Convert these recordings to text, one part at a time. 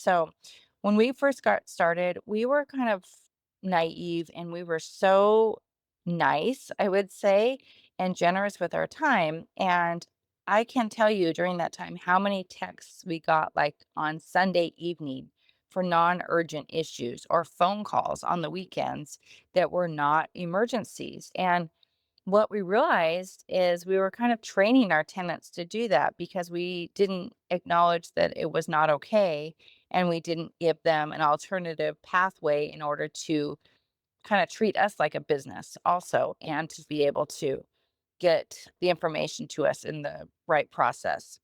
So, when we first got started, we were kind of naive and we were so nice, I would say, and generous with our time. And I can tell you during that time how many texts we got like on Sunday evening for non urgent issues or phone calls on the weekends that were not emergencies. And what we realized is we were kind of training our tenants to do that because we didn't acknowledge that it was not okay, and we didn't give them an alternative pathway in order to kind of treat us like a business also, and to be able to get the information to us in the right process.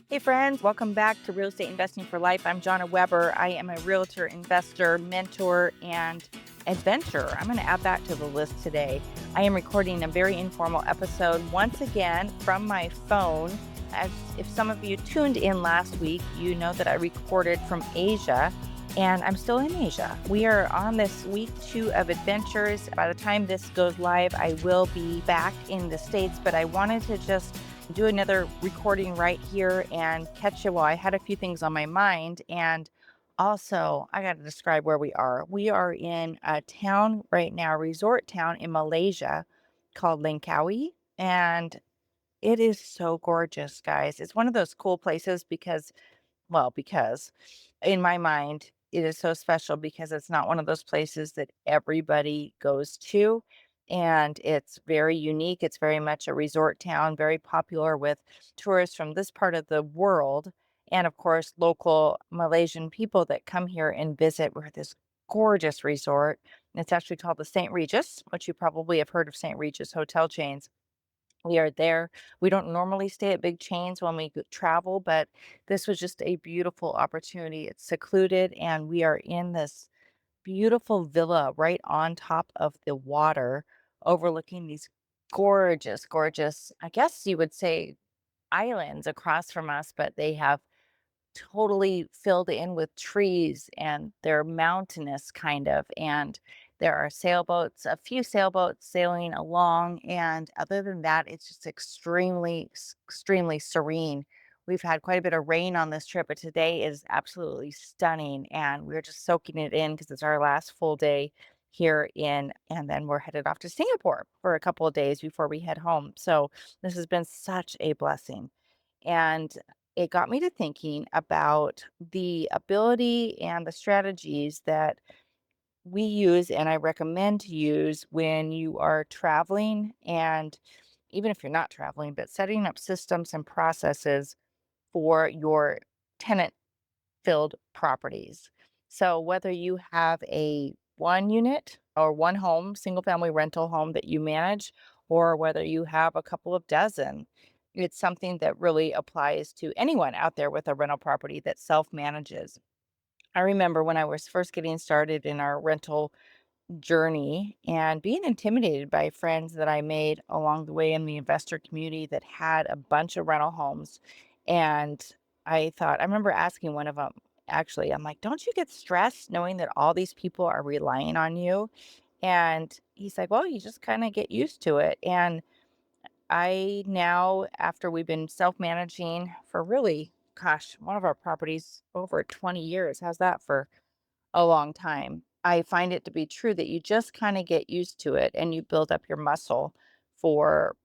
Hey, friends, welcome back to Real Estate Investing for Life. I'm Jonna Weber. I am a realtor, investor, mentor, and adventurer. I'm going to add that to the list today. I am recording a very informal episode once again from my phone. As if some of you tuned in last week, you know that I recorded from Asia, and I'm still in Asia. We are on this week 2 of adventures. By the time this goes live, I will be back in the States, but I wanted to just do another recording right here and catch you while I had a few things on my mind. And also, I got to describe where we are. We are in a town right now, a resort town in Malaysia called Langkawi. And it is so gorgeous, guys. It's one of those cool places because in my mind, it is so special because it's not one of those places that everybody goes to. And it's very unique. It's very much a resort town, very popular with tourists from this part of the world. And of course, local Malaysian people that come here and visit. We're at this gorgeous resort. It's actually called the St. Regis, which you probably have heard of St. Regis hotel chains. We are there. We don't normally stay at big chains when we travel, but this was just a beautiful opportunity. It's secluded, and we are in this beautiful villa right on top of the water, overlooking these gorgeous, gorgeous, I guess you would say, islands across from us, but they have totally filled in with trees, and they're mountainous kind of, and there are sailboats, a few sailboats sailing along, and other than that it's just extremely serene. We've had quite a bit of rain on this trip, but today is absolutely stunning, and we're just soaking it in because it's our last full day here in, and then we're headed off to Singapore for a couple of days before we head home. So this has been such a blessing. And it got me to thinking about the ability and the strategies that we use and I recommend to use when you are traveling, and even if you're not traveling, but setting up systems and processes for your tenant filled properties. So whether you have a one unit or one home, single family rental home that you manage, or whether you have a couple of dozen, it's something that really applies to anyone out there with a rental property that self manages. I remember when I was first getting started in our rental journey and being intimidated by friends that I made along the way in the investor community that had a bunch of rental homes. And I remember asking one of them, actually, I'm like, don't you get stressed knowing that all these people are relying on you? And he's like, well, you just kind of get used to it. And I now, after we've been self managing for really, gosh, one of our properties over 20 years, how's that for a long time? I find it to be true that you just kind of get used to it and you build up your muscle for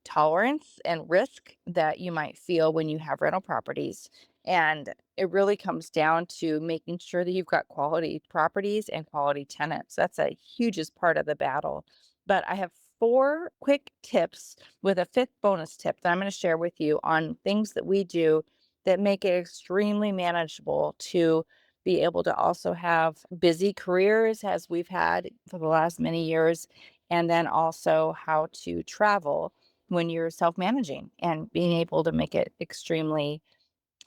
tolerance and risk that you might feel when you have rental properties. And it really comes down to making sure that you've got quality properties and quality tenants. That's a hugest part of the battle. But I have 4 quick tips with a fifth bonus tip that I'm going to share with you on things that we do that make it extremely manageable to be able to also have busy careers as we've had for the last many years, and then also how to travel when you're self-managing and being able to make it extremely,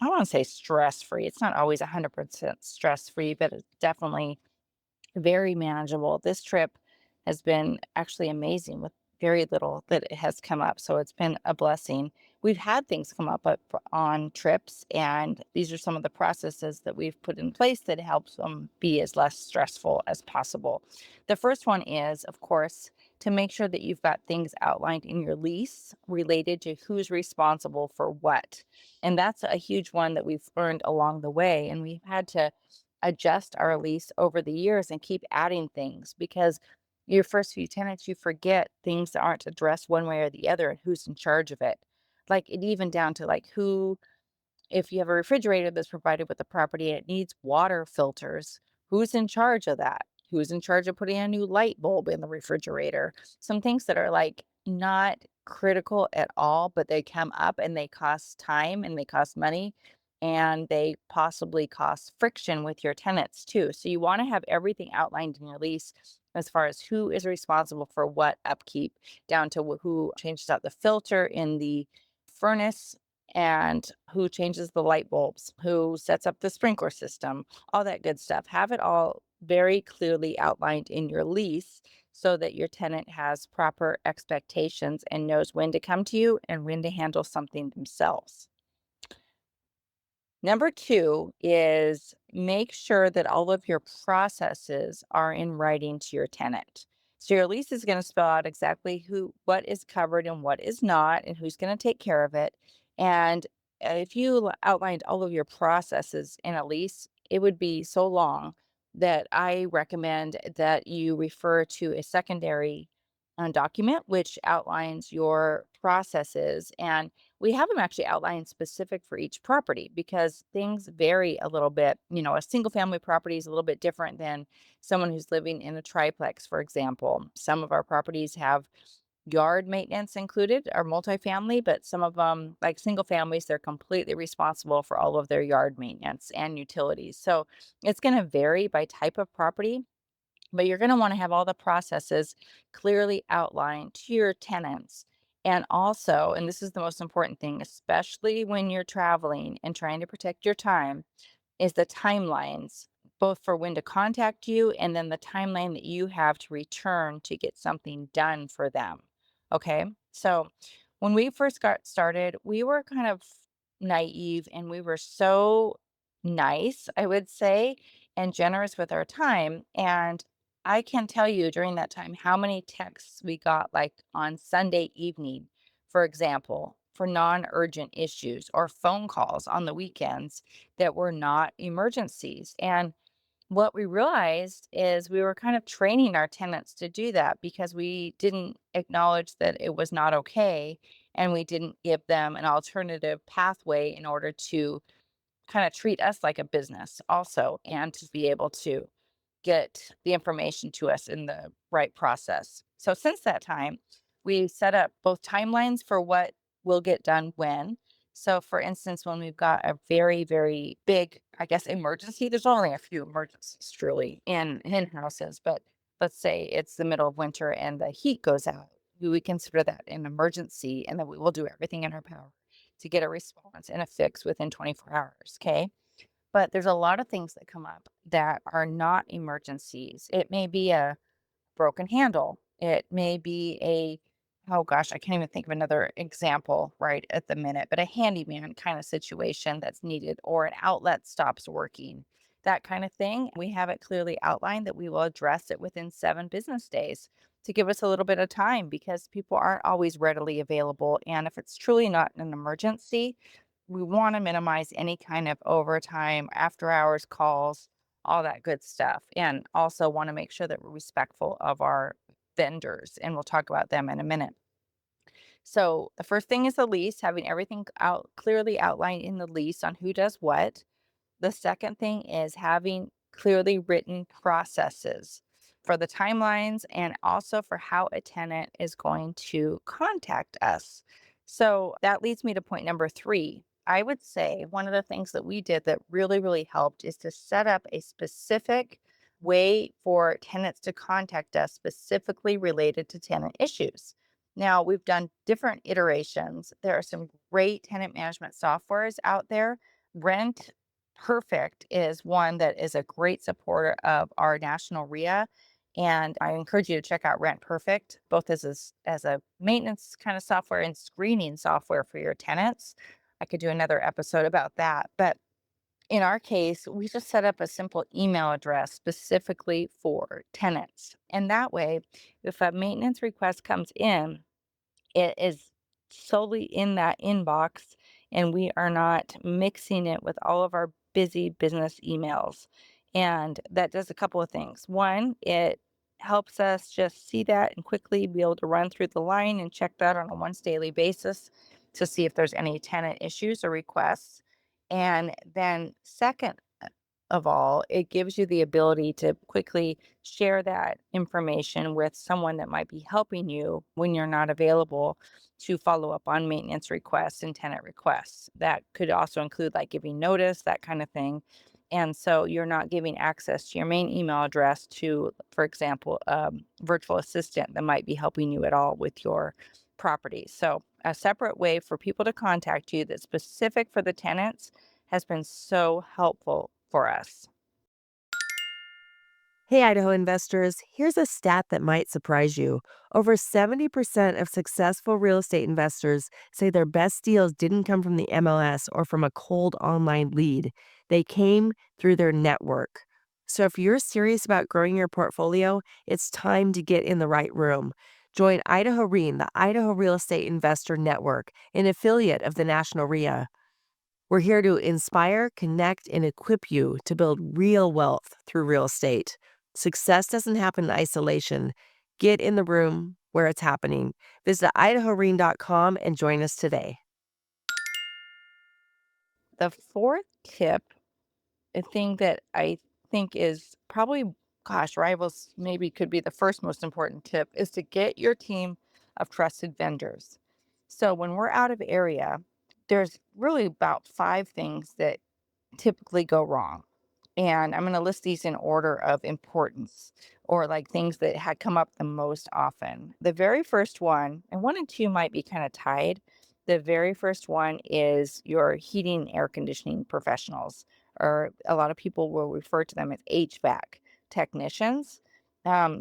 I don't want to say stress-free. It's not always 100% stress-free, but it's definitely very manageable. This trip has been actually amazing with very little that it has come up. So it's been a blessing. We've had things come up on trips, and these are some of the processes that we've put in place that helps them be as less stressful as possible. The first one is, of course, to make sure that you've got things outlined in your lease related to who's responsible for what. And that's a huge one that we've learned along the way. And we've had to adjust our lease over the years and keep adding things because your first few tenants, you forget things that aren't addressed one way or the other and who's in charge of it. Like it even down to like who if you have a refrigerator that's provided with the property and it needs water filters, who's in charge of that? Who's in charge of putting a new light bulb in the refrigerator? Some things that are like not critical at all, but they come up and they cost time and they cost money and they possibly cost friction with your tenants too. So you want to have everything outlined in your lease as far as who is responsible for what upkeep, down to who changes out the filter in the furnace and who changes the light bulbs, who sets up the sprinkler system, all that good stuff. Have it all very clearly outlined in your lease so that your tenant has proper expectations and knows when to come to you and when to handle something themselves. Number 2 is make sure that all of your processes are in writing to your tenant. So your lease is going to spell out exactly what is covered and what is not, and who's going to take care of it. And if you outlined all of your processes in a lease, it would be so long that I recommend that you refer to a secondary document which outlines your processes, and we have them actually outlined specific for each property because things vary a little bit. You know, a single family property is a little bit different than someone who's living in a triplex, for example. Some of our properties have yard maintenance included, or multifamily, but some of them, like single families, they're completely responsible for all of their yard maintenance and utilities. So it's going to vary by type of property, but you're going to want to have all the processes clearly outlined to your tenants. And also, and this is the most important thing, especially when you're traveling and trying to protect your time, is the timelines, both for when to contact you and then the timeline that you have to return to get something done for them. Okay. So when we first got started, we were kind of naive and we were so nice, I would say, and generous with our time. And I can tell you during that time how many texts we got, like on Sunday evening, for example, for non urgent issues, or phone calls on the weekends that were not emergencies. And what we realized is we were kind of training our tenants to do that because we didn't acknowledge that it was not okay. And we didn't give them an alternative pathway in order to kind of treat us like a business also, and to be able to get the information to us in the right process. So since that time, we set up both timelines for what will get done when. So for instance, when we've got a very, very big, I guess, emergency, there's only a few emergencies truly in houses, but let's say it's the middle of winter and the heat goes out. We would consider that an emergency, and then we will do everything in our power to get a response and a fix within 24 hours. Okay. But there's a lot of things that come up that are not emergencies. It may be a broken handle. It may be oh gosh, I can't even think of another example right at the minute, but a handyman kind of situation that's needed, or an outlet stops working, that kind of thing. We have it clearly outlined that we will address it within 7 business days to give us a little bit of time because people aren't always readily available. And if it's truly not an emergency, we want to minimize any kind of overtime, after hours calls, all that good stuff. And also want to make sure that we're respectful of our vendors. And we'll talk about them in a minute. So the first thing is the lease, having everything out clearly outlined in the lease on who does what. The second thing is having clearly written processes for the timelines and also for how a tenant is going to contact us. So that leads me to point number 3. I would say one of the things that we did that really, really helped is to set up a specific way for tenants to contact us specifically related to tenant issues. Now, we've done different iterations. There are some great tenant management softwares out there. Rent Perfect is one that is a great supporter of our national RIA. And I encourage you to check out Rent Perfect, both as a maintenance kind of software and screening software for your tenants. I could do another episode about that. But In our case, we just set up a simple email address specifically for tenants. And that way, if a maintenance request comes in, it is solely in that inbox, and we are not mixing it with all of our busy business emails. And that does a couple of things. One, it helps us just see that and quickly be able to run through the line and check that on a once daily basis to see if there's any tenant issues or requests. And then, second of all, it gives you the ability to quickly share that information with someone that might be helping you when you're not available to follow up on maintenance requests and tenant requests. That could also include like giving notice, that kind of thing. And so you're not giving access to your main email address to, for example, a virtual assistant that might be helping you at all with your property. So a separate way for people to contact you that's specific for the tenants has been so helpful for us. Hey, Idaho investors, here's a stat that might surprise you. Over 70% of successful real estate investors say their best deals didn't come from the MLS or from a cold online lead. They came through their network. So if you're serious about growing your portfolio, it's time to get in the right room. Join Idaho REIN, the Idaho Real Estate Investor Network, an affiliate of the National RIA. We're here to inspire, connect, and equip you to build real wealth through real estate. Success doesn't happen in isolation. Get in the room where it's happening. Visit idahorean.com and join us today. The fourth tip, a thing that I think is probably, gosh, rivals maybe could be the first most important tip, is to get your team of trusted vendors. So when we're out of area, there's really about five things that typically go wrong. And I'm going to list these in order of importance or like things that had come up the most often. The very first one, and one and two might be kind of tied. The very first one is your heating and air conditioning professionals, or a lot of people will refer to them as HVAC technicians.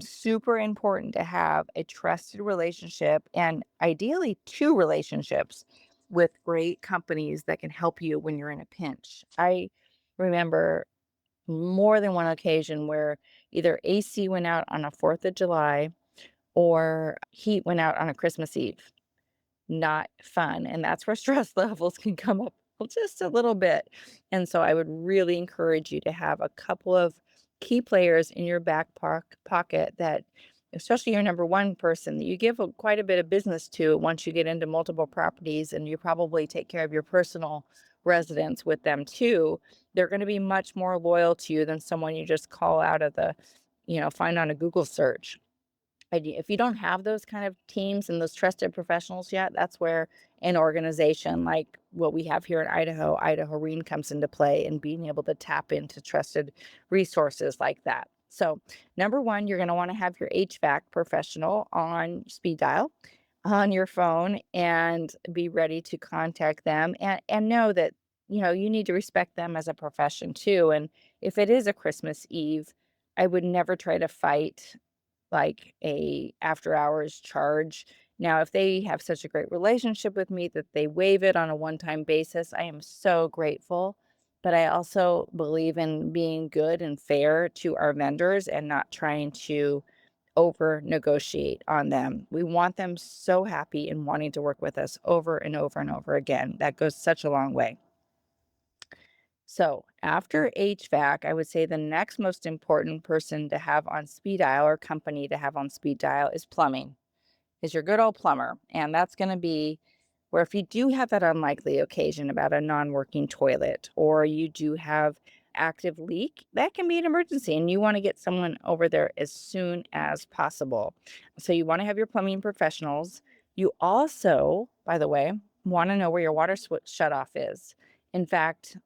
Super important to have a trusted relationship and ideally two relationships with great companies that can help you when you're in a pinch. I remember more than one occasion where either AC went out on a 4th of July or heat went out on a Christmas Eve. Not fun, and that's where stress levels can come up just a little bit. And so I would really encourage you to have a couple of key players in your pocket that, especially your number one person that you give quite a bit of business to once you get into multiple properties, and you probably take care of your personal residents with them too. They're going to be much more loyal to you than someone you just call out of the, find on a Google search. If you don't have those kind of teams and those trusted professionals yet, that's where an organization like what we have here in Idaho, Idaho REIN, comes into play, and being able to tap into trusted resources like that. So, number one, you're going to want to have your HVAC professional on speed dial on your phone and be ready to contact them, and know that you need to respect them as a profession too. And if it is a Christmas Eve, I would never try to fight like a after hours charge. Now, if they have such a great relationship with me that they waive it on a one-time basis, I am so grateful. But I also believe in being good and fair to our vendors and not trying to over negotiate on them. We want them so happy and wanting to work with us over and over and over again. That goes such a long way. So after HVAC, I would say the next most important person to have on speed dial, or company to have on speed dial, is plumbing, is your good old plumber. And that's going to be where, if you do have that unlikely occasion about a non-working toilet, or you do have active leak, that can be an emergency and you want to get someone over there as soon as possible. So you want to have your plumbing professionals. You also, by the way, want to know where your water shut off is. In fact,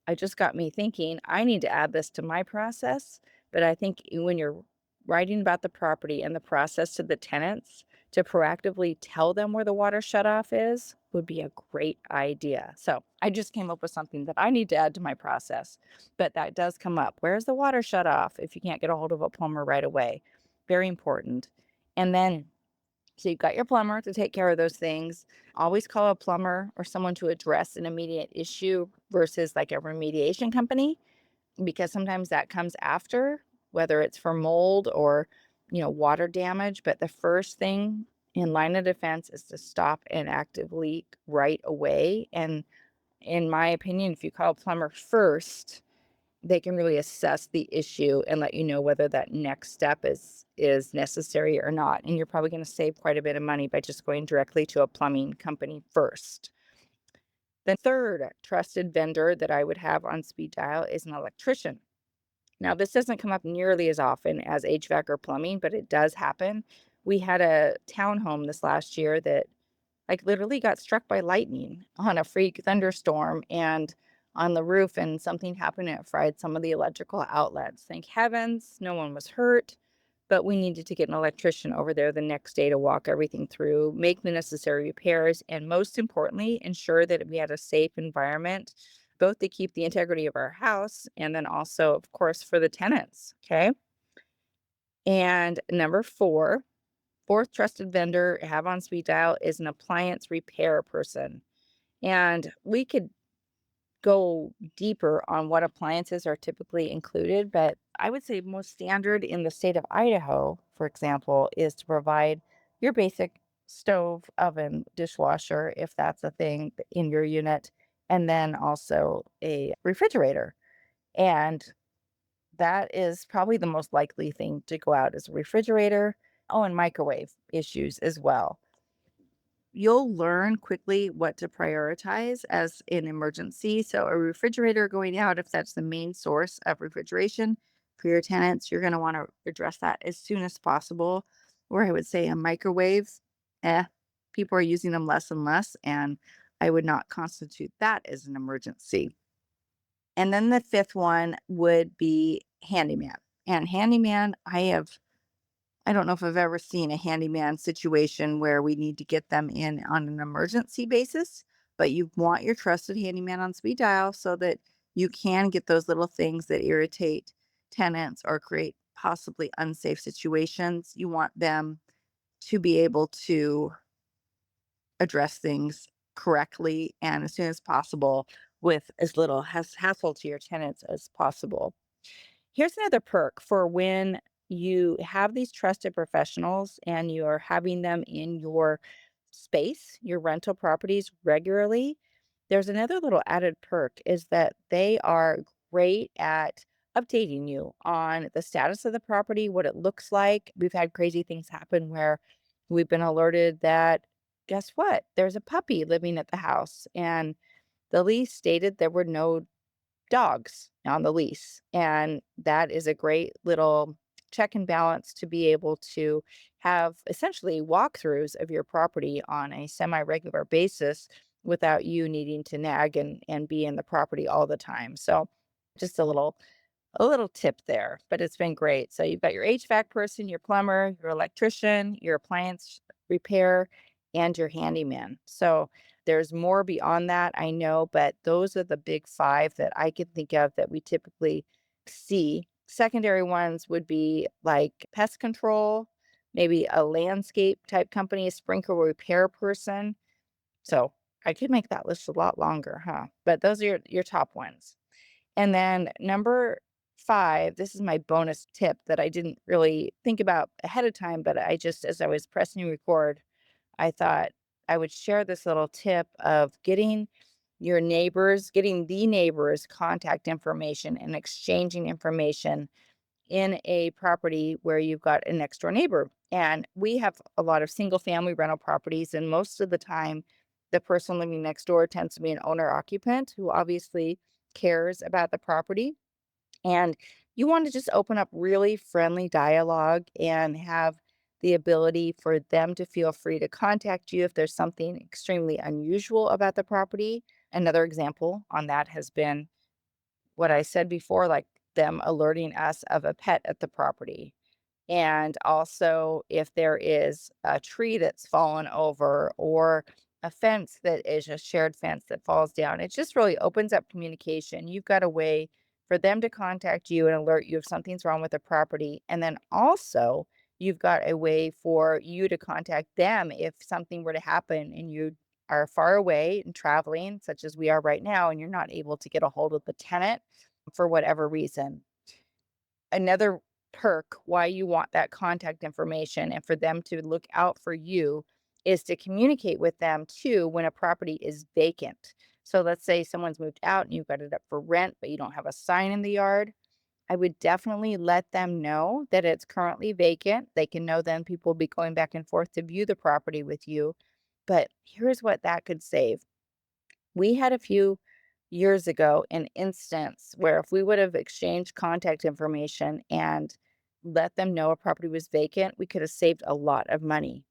I just got me thinking I need to add this to my process, but I think when you're writing about the property and the process to the tenants, to proactively tell them where the water shutoff is would be a great idea. So I just came up with something that I need to add to my process, but that does come up. Where's the water shut off if you can't get a hold of a plumber right away? Very important. And then So you've got your plumber to take care of those things. Always call a plumber or someone to address an immediate issue versus like a remediation company, because sometimes that comes after, whether it's for mold or, water damage. But the first thing in line of defense is to stop an active leak right away. And in my opinion, if you call a plumber first, they can really assess the issue and let you know whether that next step is necessary or not. And you're probably going to save quite a bit of money by just going directly to a plumbing company first. The third trusted vendor that I would have on speed dial is an electrician. Now, this doesn't come up nearly as often as HVAC or plumbing, but it does happen. We had a townhome this last year that like literally got struck by lightning on a freak thunderstorm and on the roof, and something happened and it fried some of the electrical outlets. Thank heavens no one was hurt, but we needed to get an electrician over there the next day to walk everything through, make the necessary repairs, and most importantly, ensure that we had a safe environment, both to keep the integrity of our house and then also, of course, for the tenants. Okay. And number four, fourth trusted vendor have on speed dial is an appliance repair person. And we could go deeper on what appliances are typically included, but I would say most standard in the state of Idaho, for example, is to provide your basic stove, oven, dishwasher, if that's a thing in your unit, and then also a refrigerator. And that is probably the most likely thing to go out is a refrigerator. Oh, and microwave issues as well. You'll learn quickly what to prioritize as an emergency. So, a refrigerator going out, if that's the main source of refrigeration for your tenants, you're going to want to address that as soon as possible. Or I would say a microwave, eh, people are using them less and less, and I would not constitute that as an emergency. And then the fifth one would be handyman. And handyman, I don't know if I've ever seen a handyman situation where we need to get them in on an emergency basis, but you want your trusted handyman on speed dial so that you can get those little things that irritate tenants or create possibly unsafe situations. You want them to be able to address things correctly and as soon as possible with as little hassle to your tenants as possible. Here's another perk for when you have these trusted professionals and you're having them in your space, your rental properties regularly. There's another little added perk is that they are great at updating you on the status of the property, what it looks like. We've had crazy things happen where we've been alerted that guess what? There's a puppy living at the house, and the lease stated there were no dogs on the lease. And that is a great little check and balance to be able to have essentially walkthroughs of your property on a semi regular basis without you needing to nag and be in the property all the time. So just a little tip there, but it's been great. So you've got your HVAC person, your plumber, your electrician, your appliance repair, and your handyman. So there's more beyond that, I know, but those are the big five that I can think of that we typically see. Secondary ones would be like pest control, maybe a landscape type company, a sprinkler repair person. So I could make that list a lot longer, huh? But those are your top ones. And then number 5, this is my bonus tip that I didn't really think about ahead of time, but I just as I was pressing record, I thought I would share this little tip of getting the neighbor's contact information and exchanging information in a property where you've got a next door neighbor. And we have a lot of single family rental properties, and most of the time, the person living next door tends to be an owner occupant who obviously cares about the property. And you want to just open up really friendly dialogue and have the ability for them to feel free to contact you if there's something extremely unusual about the property. Another example on that has been what I said before, like them alerting us of a pet at the property. And also, if there is a tree that's fallen over or a fence that is a shared fence that falls down, it just really opens up communication. You've got a way for them to contact you and alert you if something's wrong with the property. And then also, You've got a way for you to contact them if something were to happen and you are far away and traveling, such as we are right now, and you're not able to get a hold of the tenant for whatever reason. Another perk why you want that contact information and for them to look out for you is to communicate with them too when a property is vacant. So let's say someone's moved out and you've got it up for rent, but you don't have a sign in the yard. I would definitely let them know that it's currently vacant. They can know then people will be going back and forth to view the property with you. But here's what that could save. We had a few years ago an instance where if we would have exchanged contact information and let them know a property was vacant, we could have saved a lot of money.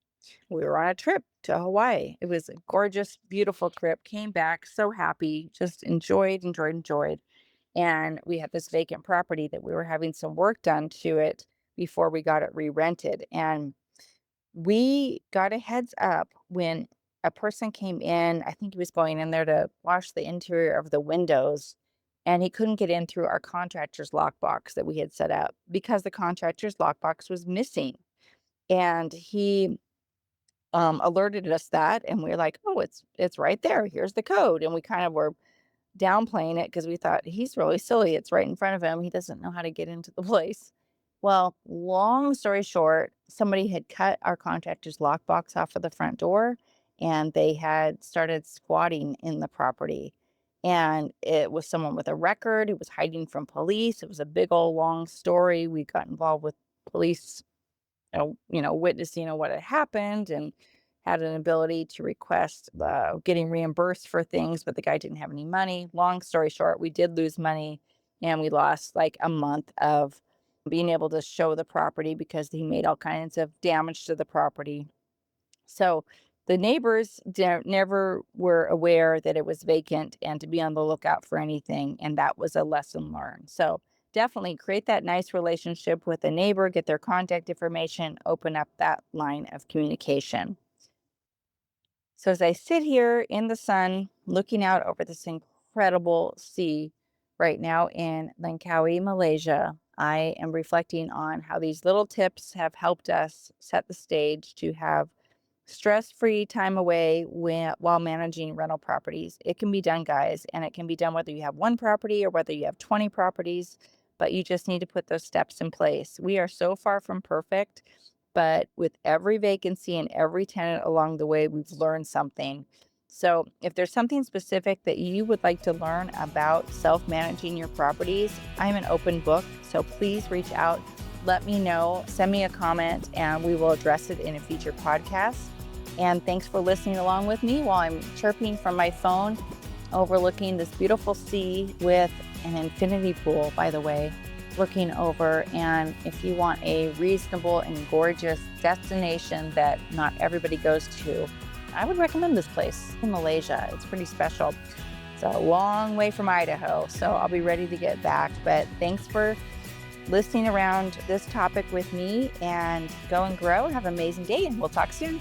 We were on a trip to Hawaii. It was a gorgeous, beautiful trip. Came back so happy, just enjoyed. And we had this vacant property that we were having some work done to it before we got it re-rented. And we got a heads up when a person came in. I think he was going in there to wash the interior of the windows, and he couldn't get in through our contractor's lockbox that we had set up because the contractor's lockbox was missing. And he alerted us that, and we were like, "Oh, it's right there. Here's the code." And we kind of were downplaying it because we thought, "He's really silly. It's right in front of him. He doesn't know how to get into the place." Well, long story short, somebody had cut our contractor's lockbox off of the front door, and they had started squatting in the property. And it was someone with a record. It was hiding from police. It was a big old long story. We got involved with police, witnessing what had happened and had an ability to request getting reimbursed for things, but the guy didn't have any money. Long story short, we did lose money and we lost like a month of being able to show the property because he made all kinds of damage to the property. So the neighbors never were aware that it was vacant and to be on the lookout for anything. And that was a lesson learned. So definitely create that nice relationship with a neighbor, get their contact information, open up that line of communication. So as I sit here in the sun looking out over this incredible sea right now in Langkawi, Malaysia, I am reflecting on how these little tips have helped us set the stage to have stress-free time away while managing rental properties. It can be done, guys, and it can be done whether you have one property or whether you have 20 properties, but you just need to put those steps in place. We are so far from perfect, but with every vacancy and every tenant along the way, we've learned something. So, if there's something specific that you would like to learn about self-managing your properties, I'm an open book, so please reach out. Let me know, send me a comment, and we will address it in a future podcast. And thanks for listening along with me while I'm chirping from my phone, overlooking this beautiful sea with an infinity pool, by the way, looking over. And if you want a reasonable and gorgeous destination that not everybody goes to, I would recommend this place in Malaysia. It's pretty special. It's a long way from Idaho, so I'll be ready to get back. But thanks for listening around this topic with me, and go and grow. Have an amazing day, and we'll talk soon.